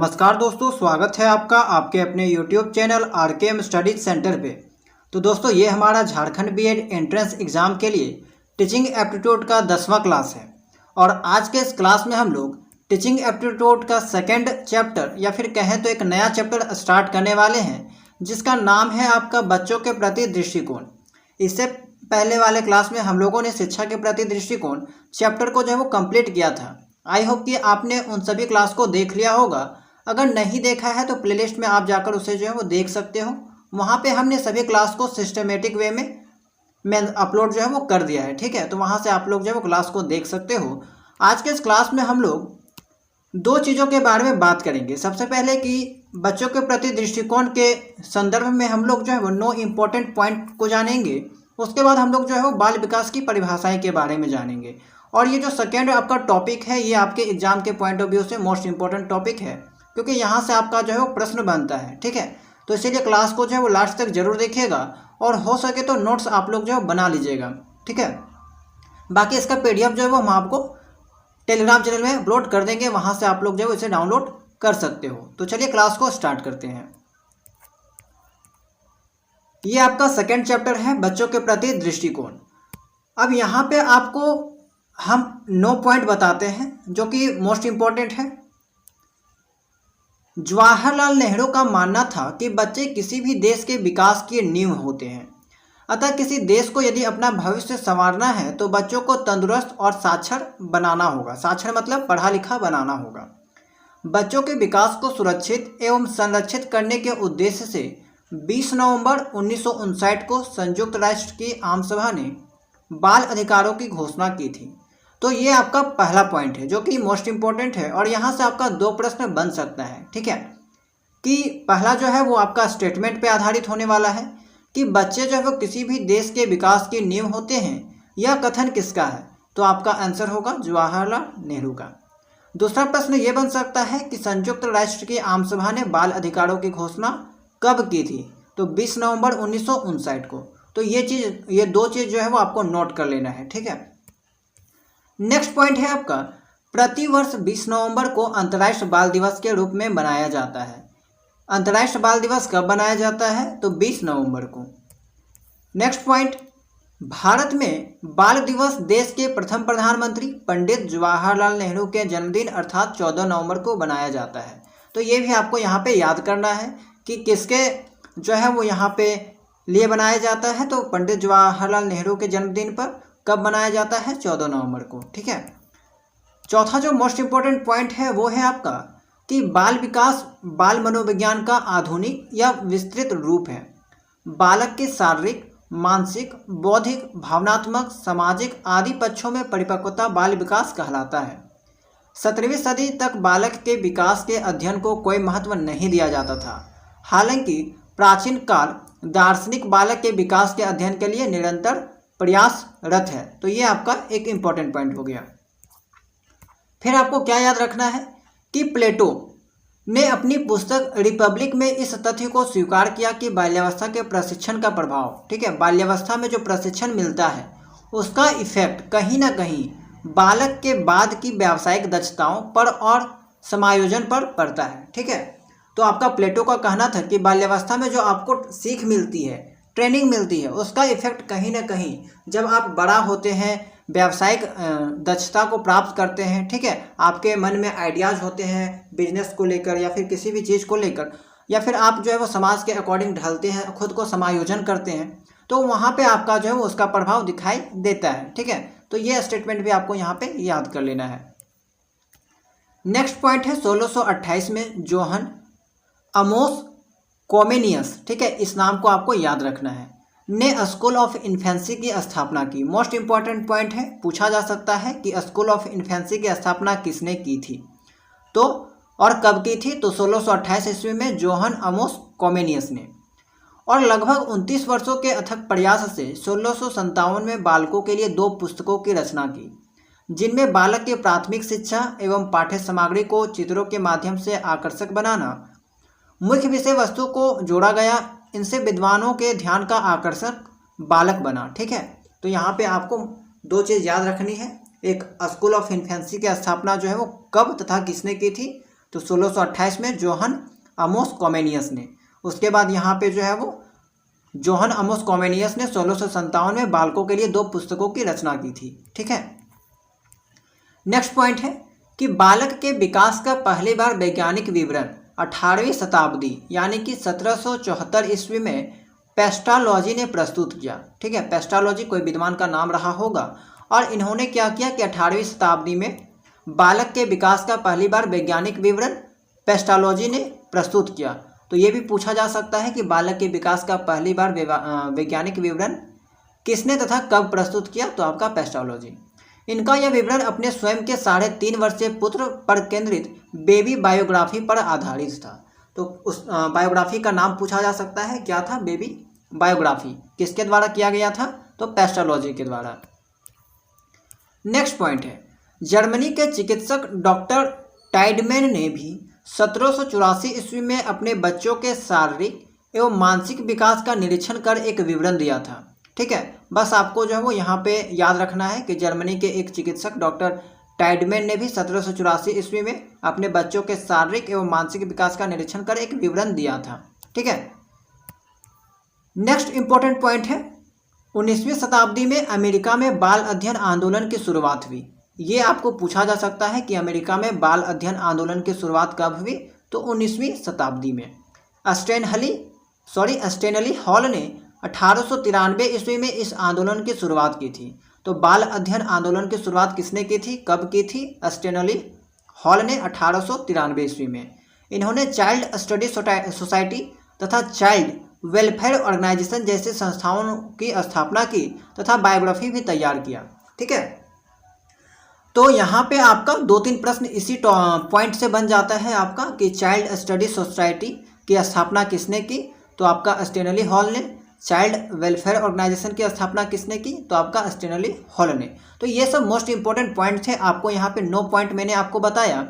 नमस्कार दोस्तों, स्वागत है आपका आपके अपने YouTube channel RKM studies centre पे। तो दोस्तों, ये हमारा झारखंड बीएड एंट्रेंस एग्ज़ाम के लिए टीचिंग एप्टीट्यूड का 10वां क्लास है। और आज के इस क्लास में हम लोग टीचिंग एप्टीट्यूड का सेकंड चैप्टर या फिर कहें तो एक नया चैप्टर स्टार्ट करने वाले हैं, जिसका नाम है आपका बच्चों के प्रति दृष्टिकोण। इससे पहले वाले क्लास में हम लोगों ने शिक्षा के प्रति दृष्टिकोण चैप्टर को जो है वो कंप्लीट किया था। आई होप कि आपने उन सभी क्लास को देख लिया होगा। अगर नहीं देखा है तो प्लेलिस्ट में आप जाकर उसे जो है वो देख सकते हो। वहाँ पे हमने सभी क्लास को सिस्टमेटिक वे में अपलोड जो है वो कर दिया है, ठीक है। तो वहाँ से आप लोग जो है वो क्लास को देख सकते हो। आज के इस क्लास में हम लोग दो चीज़ों के बारे में बात करेंगे। सबसे पहले कि बच्चों के प्रति दृष्टिकोण के संदर्भ में हम लोग जो है वो 9 इम्पोर्टेंट पॉइंट को जानेंगे। उसके बाद हम लोग जो है वो बाल विकास की परिभाषाएं के बारे में जानेंगे। और ये जो सेकेंड आपका टॉपिक है, ये आपके एग्जाम के पॉइंट ऑफ व्यू से मोस्ट इंपॉर्टेंट टॉपिक है, क्योंकि यहाँ से आपका जो है वो प्रश्न बनता है, ठीक है। तो इसीलिए क्लास को जो है वो लास्ट तक जरूर देखिएगा और हो सके तो नोट्स आप लोग जो है बना लीजिएगा, ठीक है। बाकी इसका PDF जो है वो हम आपको टेलीग्राम चैनल में अपलोड कर देंगे, वहाँ से आप लोग जो है इसे डाउनलोड कर सकते हो। तो चलिए क्लास को स्टार्ट करते हैं। ये आपका सेकेंड चैप्टर है, बच्चों के प्रति दृष्टिकोण। अब यहाँ पे आपको हम 9 पॉइंट बताते हैं जो कि मोस्ट इम्पॉर्टेंट है। जवाहरलाल नेहरू का मानना था कि बच्चे किसी भी देश के विकास की नींव होते हैं। अतः किसी देश को यदि अपना भविष्य संवारना है तो बच्चों को तंदुरुस्त और साक्षर बनाना होगा। साक्षर मतलब पढ़ा लिखा बनाना होगा। बच्चों के विकास को सुरक्षित एवं संरक्षित करने के उद्देश्य से 20 नवंबर 1959 को संयुक्त राष्ट्र की आम सभा ने बाल अधिकारों की घोषणा की थी। तो ये आपका पहला पॉइंट है जो कि मोस्ट इम्पोर्टेंट है और यहाँ से आपका 2 प्रश्न बन सकता है, ठीक है। कि पहला जो है वो आपका स्टेटमेंट पे आधारित होने वाला है कि बच्चे जो है वो किसी भी देश के विकास की नींव होते हैं। यह कथन किसका है? तो आपका आंसर होगा जवाहरलाल नेहरू का। दूसरा प्रश्न ये बन सकता है कि संयुक्त राष्ट्र की आम सभा ने बाल अधिकारों की घोषणा कब की थी? तो 20 नवंबर 1959 को। तो ये 2 चीज़ जो है वो आपको नोट कर लेना है, ठीक है। नेक्स्ट पॉइंट है आपका, प्रतिवर्ष 20 नवंबर को अंतर्राष्ट्रीय बाल दिवस के रूप में मनाया जाता है। अंतर्राष्ट्रीय बाल दिवस कब मनाया जाता है? तो 20 नवंबर को। नेक्स्ट पॉइंट, भारत में बाल दिवस देश के प्रथम प्रधानमंत्री पंडित जवाहरलाल नेहरू के जन्मदिन अर्थात 14 नवंबर को मनाया जाता है। तो ये भी आपको यहाँ पे याद करना है कि किसके जो है वो यहाँ पे लिए बनाया जाता है। तो पंडित जवाहरलाल नेहरू के जन्मदिन पर कब मनाया जाता है? 14 नवंबर को, ठीक है। चौथा जो मोस्ट इम्पोर्टेंट पॉइंट है वो है आपका कि बाल विकास बाल मनोविज्ञान का आधुनिक या विस्तृत रूप है। बालक के शारीरिक, मानसिक, बौद्धिक, भावनात्मक, सामाजिक आदि पक्षों में परिपक्वता बाल विकास कहलाता है। 17वीं सदी तक बालक के विकास के अध्ययन को कोई महत्व नहीं दिया जाता था। हालांकि प्राचीन काल दार्शनिक बालक के विकास के अध्ययन के लिए निरंतर प्रयासरत है। तो ये आपका एक इम्पॉर्टेंट पॉइंट हो गया। फिर आपको क्या याद रखना है कि प्लेटो ने अपनी पुस्तक रिपब्लिक में इस तथ्य को स्वीकार किया कि बाल्यावस्था के प्रशिक्षण का प्रभाव, ठीक है, बाल्यावस्था में जो प्रशिक्षण मिलता है उसका इफेक्ट कहीं ना कहीं बालक के बाद की व्यावसायिक दक्षताओं पर और समायोजन पर पड़ता है, ठीक है। तो आपका प्लेटो का कहना था कि बाल्यावस्था में जो आपको सीख मिलती है, ट्रेनिंग मिलती है, उसका इफेक्ट कहीं ना कहीं जब आप बड़ा होते हैं, व्यावसायिक दक्षता को प्राप्त करते हैं, ठीक है, आपके मन में आइडियाज़ होते हैं बिजनेस को लेकर या फिर किसी भी चीज़ को लेकर, या फिर आप जो है वो समाज के अकॉर्डिंग ढलते हैं, खुद को समायोजन करते हैं, तो वहाँ पे आपका जो है वो उसका प्रभाव दिखाई देता है, ठीक है। तो ये स्टेटमेंट भी आपको यहाँ पे याद कर लेना है। नेक्स्ट पॉइंट है 1628 में जोहन अमोस कॉमेनियस, ठीक है, इस नाम को आपको याद रखना है, ने स्कूल ऑफ इन्फेंसी की स्थापना की। मोस्ट इंपॉर्टेंट पॉइंट है, पूछा जा सकता है कि स्कूल ऑफ इन्फेंसी की स्थापना किसने की थी तो और कब की थी? तो 1628 ईस्वी में जोहन अमोस कॉमेनियस ने। और लगभग 29 वर्षों के अथक प्रयास से 1657 में बालकों के लिए 2 पुस्तकों की रचना की, जिनमें बालक की प्राथमिक शिक्षा एवं पाठ्य सामग्री को चित्रों के माध्यम से आकर्षक बनाना मुख्य विषय वस्तु को जोड़ा गया। इनसे विद्वानों के ध्यान का आकर्षक बालक बना, ठीक है। तो यहाँ पे आपको 2 चीज़ याद रखनी है। एक, स्कूल ऑफ इन्फेंसी की स्थापना जो है वो कब तथा किसने की थी? तो 1628 में जोहन अमोस कॉमेनियस ने। उसके बाद यहाँ पे जो है वो जोहन अमोस कॉमेनियस ने 1657 में बालकों के लिए 2 पुस्तकों की रचना की थी। ठीक है, नेक्स्ट पॉइंट है कि बालक के विकास का पहली बार वैज्ञानिक विवरण 18वीं शताब्दी यानी कि 1774 ईस्वी में पेस्टालॉजी ने प्रस्तुत किया। ठीक है, पेस्टालॉजी कोई विद्वान का नाम रहा होगा, और इन्होंने क्या किया कि 18वीं शताब्दी में बालक के विकास का पहली बार वैज्ञानिक विवरण पेस्टालॉजी ने प्रस्तुत किया। तो ये भी पूछा जा सकता है कि बालक के विकास का पहली बार वैज्ञानिक विवरण किसने तथा कब प्रस्तुत किया, तो आपका पेस्टालॉजी। इनका यह विवरण अपने स्वयं के 3.5 वर्षीय पुत्र पर केंद्रित बेबी बायोग्राफी पर आधारित था। तो उस बायोग्राफी का नाम पूछा जा सकता है, क्या था? Baby biography. किसके द्वारा किया गया था? तो पेस्टालॉजी के द्वारा। नेक्स्ट पॉइंट है, जर्मनी के चिकित्सक डॉक्टर टाइडमैन ने भी 1784 ईस्वी में अपने बच्चों के शारीरिक एवं मानसिक विकास का निरीक्षण कर एक विवरण दिया था। ठीक है, बस आपको जो है वो यहाँ पे याद रखना है कि जर्मनी के एक चिकित्सक डॉक्टर टाइडमैन ने भी 1784 ईस्वी में अपने बच्चों के शारीरिक एवं मानसिक विकास का निरीक्षण कर एक विवरण दिया था। ठीक है, नेक्स्ट इंपॉर्टेंट पॉइंट है, 19वीं शताब्दी में अमेरिका में बाल अध्ययन आंदोलन की शुरुआत हुई। ये आपको पूछा जा सकता है कि अमेरिका में बाल अध्ययन आंदोलन की शुरुआत कब हुई, तो 19वीं शताब्दी में। स्टेनली हॉल ने 1893 ईस्वी में इस आंदोलन की शुरुआत की थी। तो बाल अध्ययन आंदोलन की शुरुआत किसने की थी, कब की थी? स्टेनली हॉल ने 1893 ईस्वी में। इन्होंने चाइल्ड स्टडी सोसाइटी तथा चाइल्ड वेलफेयर ऑर्गेनाइजेशन जैसे संस्थाओं की स्थापना की तथा बायोग्राफी भी तैयार किया। ठीक है, तो यहाँ पे आपका 2-3 प्रश्न इसी पॉइंट से बन जाता है आपका कि चाइल्ड स्टडी सोसाइटी की स्थापना किसने की, तो आपका स्टेनली हॉल ने। चाइल्ड वेलफेयर ऑर्गेनाइजेशन की स्थापना किसने की, तो आपका स्टेनली हॉल ने। तो ये सब मोस्ट इंपॉर्टेंट पॉइंट थे। आपको यहाँ पे 9 पॉइंट मैंने आपको बताया।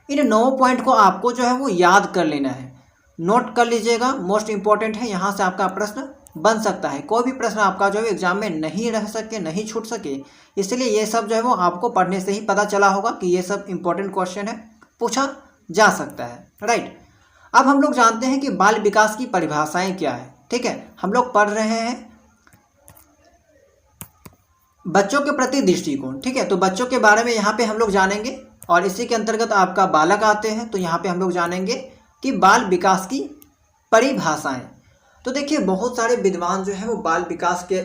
इन 9 पॉइंट को आपको जो है वो याद कर लेना है, नोट कर लीजिएगा, मोस्ट इंपॉर्टेंट है। यहाँ से आपका प्रश्न बन सकता है, कोई भी प्रश्न आपका जो है एग्जाम में नहीं रह सके, नहीं छूट सके। इसलिए ये सब जो है वो आपको पढ़ने से ही पता चला होगा कि ये सब इंपॉर्टेंट क्वेश्चन है, पूछा जा सकता है। राइट, अब हम लोग जानते हैं कि बाल विकास की परिभाषाएं क्या है। ठीक है, हम लोग पढ़ रहे हैं बच्चों के प्रति दृष्टिकोण। ठीक है, तो बच्चों के बारे में यहाँ पे हम लोग जानेंगे, और इसी के अंतर्गत आपका बालक आते हैं। तो यहाँ पे हम लोग जानेंगे कि बाल विकास की परिभाषाएं। तो देखिए, बहुत सारे विद्वान जो है वो बाल विकास के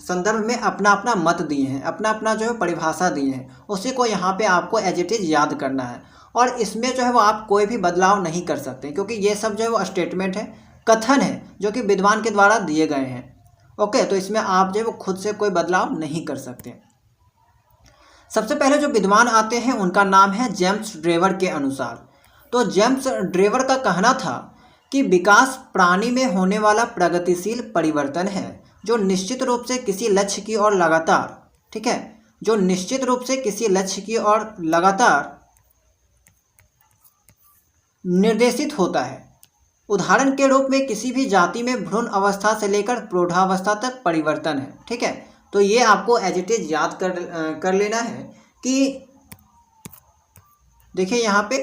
संदर्भ में अपना अपना मत दिए हैं, अपना अपना जो है परिभाषा दिए हैं। उसी को यहाँ पे आपको एज इट इज याद करना है, और इसमें जो है वो आप कोई भी बदलाव नहीं कर सकते, क्योंकि ये सब जो है वो स्टेटमेंट है, कथन है, जो कि विद्वान के द्वारा दिए गए हैं। ओके, तो इसमें आप जो है वो खुद से कोई बदलाव नहीं कर सकते। सबसे पहले जो विद्वान आते हैं उनका नाम है जेम्स ड्रेवर के अनुसार। तो जेम्स ड्रेवर का कहना था कि विकास प्राणी में होने वाला प्रगतिशील परिवर्तन है, जो निश्चित रूप से किसी लक्ष्य की ओर लगातार, ठीक है, जो निश्चित रूप से किसी लक्ष्य की ओर लगातार निर्देशित होता है। उदाहरण के रूप में किसी भी जाति में भ्रूण अवस्था से लेकर प्रौढ़ावस्था तक परिवर्तन है। ठीक है, तो ये आपको एज इट इज याद कर लेना है कि देखिए यहाँ पे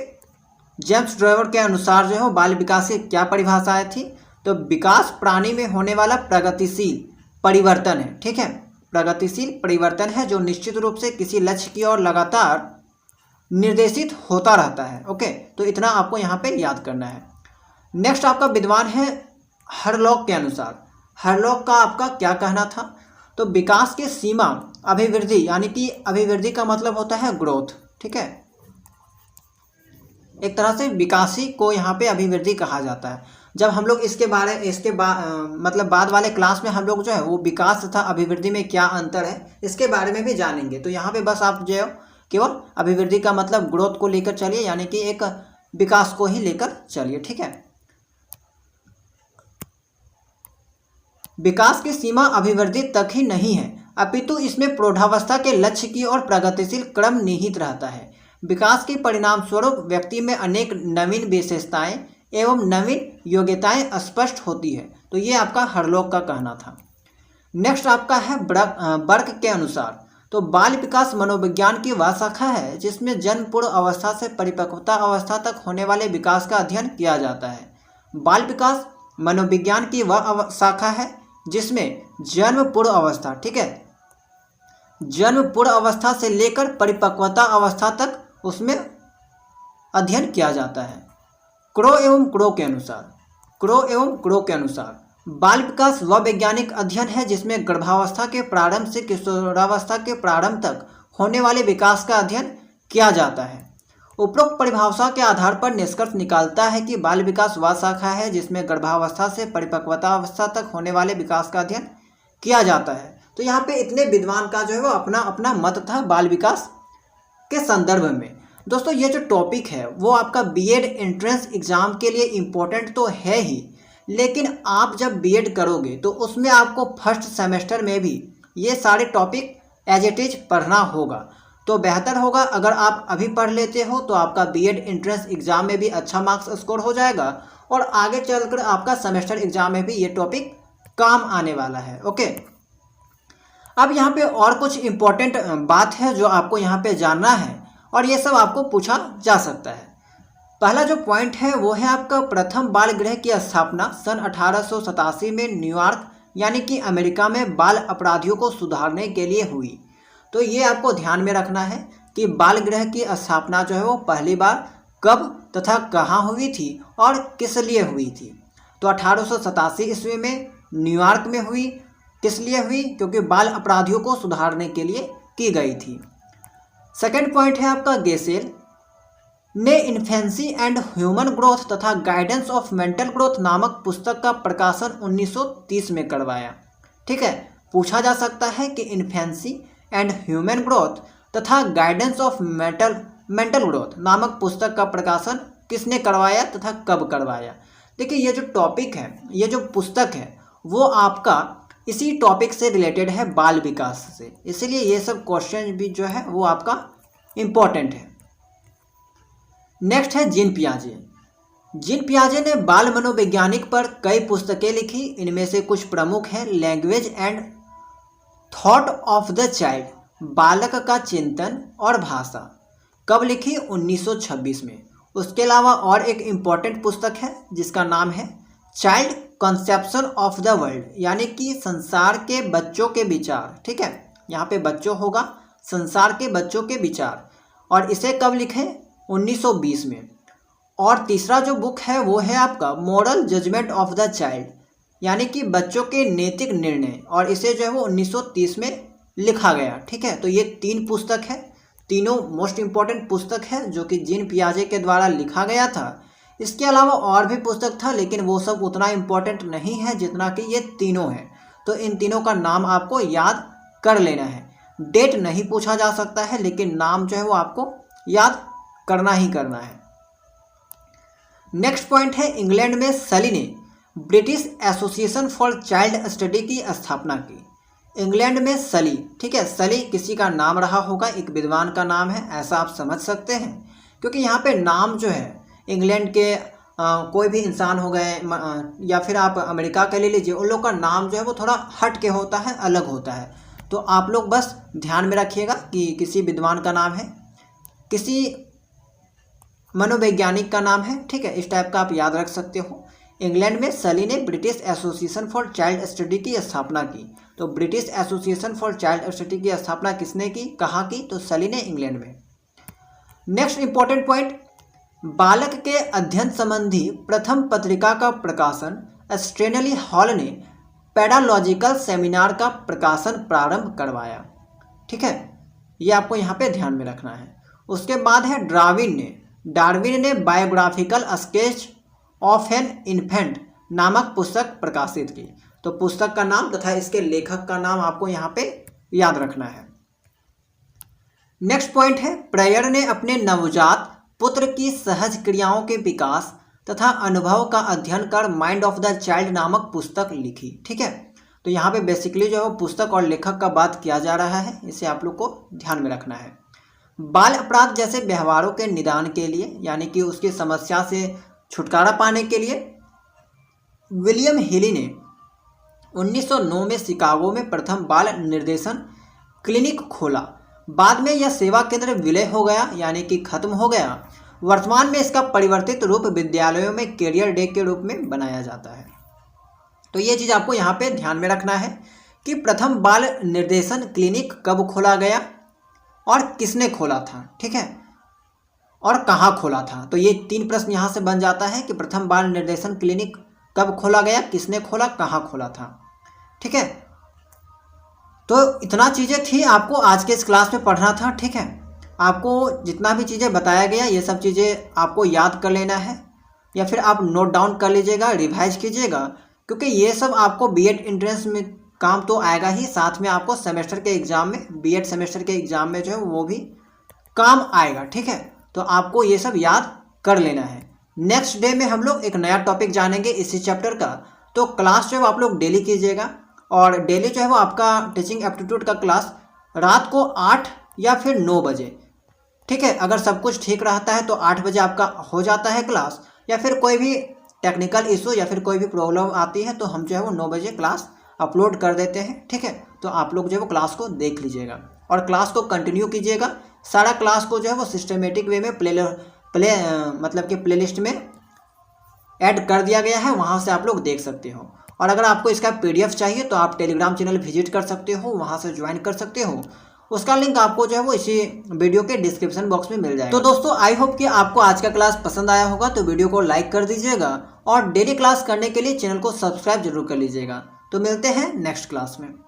जेम्स ड्रेवर के अनुसार जो है बाल विकास की क्या परिभाषाएं थी। तो विकास प्राणी में होने वाला प्रगतिशील परिवर्तन है। ठीक है, प्रगतिशील परिवर्तन है जो निश्चित रूप से किसी लक्ष्य की ओर लगातार निर्देशित होता रहता है। ओके, तो इतना आपको यहाँ पे याद करना है। नेक्स्ट आपका विद्वान है हरलॉक के अनुसार। हरलॉक का आपका क्या कहना था? तो विकास की सीमा अभिवृद्धि, यानी कि अभिवृद्धि का मतलब होता है ग्रोथ। ठीक है, एक तरह से विकासी को यहाँ पे अभिवृद्धि कहा जाता है। जब हम लोग मतलब बाद वाले क्लास में हम लोग जो है वो विकास तथा अभिवृद्धि में क्या अंतर है इसके बारे में भी जानेंगे। तो यहाँ पे बस आप जो है केवल अभिवृद्धि का मतलब ग्रोथ को लेकर चलिए, यानी कि एक विकास को ही लेकर चलिए। ठीक है, विकास की सीमा अभिवृद्धि तक ही नहीं है, अपितु इसमें प्रौढ़ावस्था के लक्ष्य की ओर प्रगतिशील क्रम निहित रहता है। विकास के परिणाम स्वरूप व्यक्ति में अनेक नवीन विशेषताएं एवं नवीन योग्यताएं स्पष्ट होती है। तो ये आपका हरलॉक का कहना था। नेक्स्ट आपका है बर्क के अनुसार। तो बाल विकास मनोविज्ञान की वह शाखा है जिसमें जन्म पूर्व अवस्था से परिपक्वता अवस्था तक होने वाले विकास का अध्ययन किया जाता है। बाल विकास मनोविज्ञान की वह शाखा है जिसमें जन्म पूर्व अवस्था, ठीक है, जन्म पूर्व अवस्था से लेकर परिपक्वता अवस्था तक उसमें अध्ययन किया जाता है। क्रो एवं क्रो के अनुसार बाल विकास वह वैज्ञानिक अध्ययन है जिसमें गर्भावस्था के प्रारंभ से किशोरावस्था के प्रारंभ तक होने वाले विकास का अध्ययन किया जाता है। उपरोक्त परिभाषा के आधार पर निष्कर्ष निकालता है कि बाल विकास वह शाखा है जिसमें गर्भावस्था से परिपक्वता अवस्था तक होने वाले विकास का अध्ययन किया जाता है। तो यहाँ पे इतने विद्वान का जो है वो अपना अपना मत था बाल विकास के संदर्भ में। दोस्तों ये जो टॉपिक है वो आपका बीएड एंट्रेंस एग्जाम के लिए इम्पोर्टेंट तो है ही, लेकिन आप जब बीएड करोगे तो उसमें आपको फर्स्ट सेमेस्टर में भी ये सारे टॉपिक एज इट इज पढ़ना होगा। तो बेहतर होगा अगर आप अभी पढ़ लेते हो तो आपका बीएड एंट्रेंस एग्जाम में भी अच्छा मार्क्स स्कोर हो जाएगा और आगे चलकर आपका सेमेस्टर एग्जाम में भी ये टॉपिक काम आने वाला है। ओके, अब यहाँ पे और कुछ इम्पोर्टेंट बात है जो आपको यहाँ पे जानना है और ये सब आपको पूछा जा सकता है। पहला जो पॉइंट है वो है आपका प्रथम बाल गृह की स्थापना सन 1887 में न्यूयॉर्क यानी कि अमेरिका में बाल अपराधियों को सुधारने के लिए हुई। तो ये आपको ध्यान में रखना है कि बाल गृह की स्थापना जो है वो पहली बार कब तथा कहाँ हुई थी और किस लिए हुई थी। तो 1887 ईस्वी में न्यूयॉर्क में हुई। किस लिए हुई? क्योंकि बाल अपराधियों को सुधारने के लिए की गई थी। सेकेंड पॉइंट है आपका गेसेल ने इन्फेंसी एंड ह्यूमन ग्रोथ तथा गाइडेंस ऑफ मेंटल ग्रोथ नामक पुस्तक का प्रकाशन 1930 में करवाया। ठीक है, पूछा जा सकता है कि इन्फेंसी एंड ह्यूमन ग्रोथ तथा गाइडेंस ऑफ मेंटल ग्रोथ नामक पुस्तक का प्रकाशन किसने करवाया तथा कब करवाया। देखिए ये जो टॉपिक है, ये जो पुस्तक है वो आपका इसी टॉपिक से रिलेटेड है, बाल विकास से, इसीलिए ये सब क्वेश्चन भी जो है वो आपका इम्पोर्टेंट है। नेक्स्ट है जीन पियाजे। जीन पियाजे ने बाल मनोवैज्ञानिक पर कई पुस्तकें लिखी। इनमें से कुछ प्रमुख हैं language and thought of the child, बालक का चिंतन और भाषा। कब लिखी? 1926 में। उसके अलावा और एक इम्पॉर्टेंट पुस्तक है जिसका नाम है child conception of the world, यानी कि संसार के बच्चों के विचार। ठीक है, यहाँ पे बच्चों होगा, संसार के बच्चों के विचार, और इसे कब लिखे? 1920 में। और तीसरा जो बुक है वो है आपका moral judgment of the child, यानी कि बच्चों के नैतिक निर्णय, और इसे जो है वो 1930 में लिखा गया। ठीक है, तो ये 3 पुस्तक है, तीनों मोस्ट इम्पॉर्टेंट पुस्तक है जो कि जीन पियाजे के द्वारा लिखा गया था। इसके अलावा और भी पुस्तक था लेकिन वो सब उतना इम्पोर्टेंट नहीं है जितना कि ये तीनों हैं। तो इन तीनों का नाम आपको याद कर लेना है। डेट नहीं पूछा जा सकता है लेकिन नाम जो है वो आपको याद करना ही करना है। नेक्स्ट पॉइंट है इंग्लैंड में सली ने British association for child study की स्थापना की। इंग्लैंड में सली, ठीक है, सली किसी का नाम रहा होगा, एक विद्वान का नाम है, ऐसा आप समझ सकते हैं, क्योंकि यहाँ पे नाम जो है इंग्लैंड के कोई भी इंसान हो गए या फिर आप अमेरिका के ले लीजिए, उन लोग का नाम जो है वो थोड़ा हट के होता है, अलग होता है। तो आप लोग बस ध्यान में रखिएगा कि किसी विद्वान का नाम है, किसी मनोवैज्ञानिक का नाम है। ठीक है, इस टाइप का आप याद रख सकते हो। इंग्लैंड में सली ने British association for child study की स्थापना की। तो British association for child study की स्थापना किसने की, कहाँ की? तो सली ने, इंग्लैंड में। नेक्स्ट इंपॉर्टेंट पॉइंट, बालक के अध्ययन संबंधी प्रथम पत्रिका का प्रकाशन स्ट्रेनली हॉल ने पेडालॉजिकल सेमिनार का प्रकाशन प्रारंभ करवाया। ठीक है, ये आपको यहाँ पे ध्यान में रखना है। उसके बाद है डार्विन ने biographical sketch of an infant नामक पुस्तक प्रकाशित की। तो पुस्तक का नाम तथा इसके लेखक का नाम आपको यहाँ पे याद रखना है। नेक्स्ट पॉइंट है प्रेयर ने अपने नवजात पुत्र की सहज क्रियाओं के विकास तथा अनुभव का अध्ययन कर माइंड ऑफ द चाइल्ड नामक पुस्तक लिखी। ठीक है, तो यहाँ पे बेसिकली जो है वो पुस्तक और लेखक का बात किया जा रहा है, इसे आप लोग को ध्यान में रखना है। बाल अपराध जैसे व्यवहारों के निदान के लिए, यानी कि उसकी समस्या से छुटकारा पाने के लिए विलियम हेली ने 1909 में शिकागो में प्रथम बाल निर्देशन क्लिनिक खोला। बाद में यह सेवा केंद्र विलय हो गया, यानी कि खत्म हो गया। वर्तमान में इसका परिवर्तित रूप विद्यालयों में कैरियर डे के रूप में बनाया जाता है। तो ये चीज़ आपको यहाँ पे ध्यान में रखना है कि प्रथम बाल निर्देशन क्लिनिक कब खोला गया और किसने खोला था, ठीक है, और कहाँ खोला था। तो ये 3 प्रश्न यहाँ से बन जाता है कि प्रथम बाल निर्देशन क्लिनिक कब खोला गया, किसने खोला, कहाँ खोला था, ठीक है। तो इतना चीज़ें थी आपको आज के इस क्लास में पढ़ना था, ठीक है। आपको जितना भी चीज़ें बताया गया ये सब चीज़ें आपको याद कर लेना है या फिर आप नोट डाउन कर लीजिएगा, रिवाइज कीजिएगा, क्योंकि ये सब आपको बीएड एंट्रेंस में काम तो आएगा ही, साथ में आपको सेमेस्टर के एग्ज़ाम में, बीएड सेमेस्टर के एग्ज़ाम में जो है वो भी काम आएगा, ठीक है। तो आपको ये सब याद कर लेना है। नेक्स्ट डे में हम लोग एक नया टॉपिक जानेंगे इसी चैप्टर का। तो क्लास जो है आप लोग डेली कीजिएगा, और डेली जो है वो आपका टीचिंग एप्टीट्यूड का क्लास रात को 8 या फिर 9 बजे, ठीक है। अगर सब कुछ ठीक रहता है तो 8 बजे आपका हो जाता है क्लास, या फिर कोई भी टेक्निकल इशू या फिर कोई भी प्रॉब्लम आती है तो हम जो है वो 9 बजे क्लास अपलोड कर देते हैं, ठीक है। तो आप लोग जो है वो क्लास को देख लीजिएगा और क्लास को कंटिन्यू कीजिएगा। सारा क्लास को जो है वो सिस्टमेटिक वे में मतलब कि प्लेलिस्ट में ऐड कर दिया गया है, वहाँ से आप लोग देख सकते हो। और अगर आपको इसका PDF चाहिए तो आप टेलीग्राम चैनल विजिट कर सकते हो, वहाँ से ज्वाइन कर सकते हो। उसका लिंक आपको जो है वो इसी वीडियो के डिस्क्रिप्शन बॉक्स में मिल जाएगा। तो दोस्तों आई होप कि आपको आज का क्लास पसंद आया होगा, तो वीडियो को लाइक कर दीजिएगा और डेली क्लास करने के लिए चैनल को सब्सक्राइब जरूर कर लीजिएगा। तो मिलते हैं नेक्स्ट क्लास में।